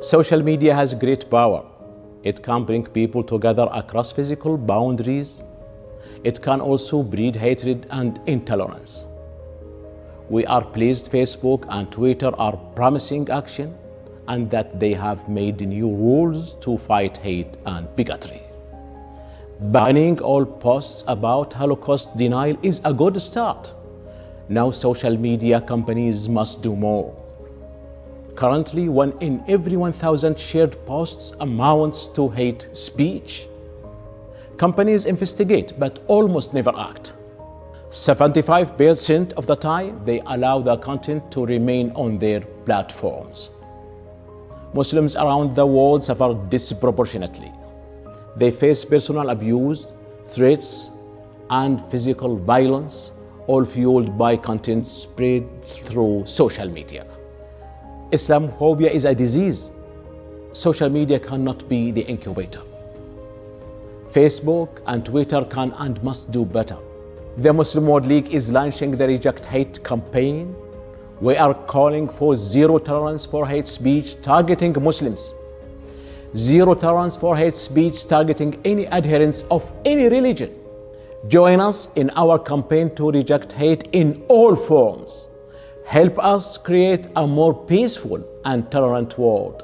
Social media has great power. It can bring people together across physical boundaries. It can also breed hatred and intolerance. We are pleased Facebook and Twitter are promising action and that they have made new rules to fight hate and bigotry. Banning all posts about Holocaust denial is a good start. Now social media companies must do more. Currently, 1 in every 1,000 shared posts amounts to hate speech. Companies investigate but almost never act. 75% of the time, they allow the content to remain on their platforms. Muslims around the world suffer disproportionately. They face personal abuse, threats, and physical violence, all fueled by content spread through social media. Islamophobia is a disease. Social media cannot be the incubator. Facebook and Twitter can and must do better. The Muslim World League is launching the Reject Hate campaign. We are calling for zero tolerance for hate speech targeting Muslims. Zero tolerance for hate speech targeting any adherents of any religion. Join us in our campaign to reject hate in all forms. Help us create a more peaceful and tolerant world.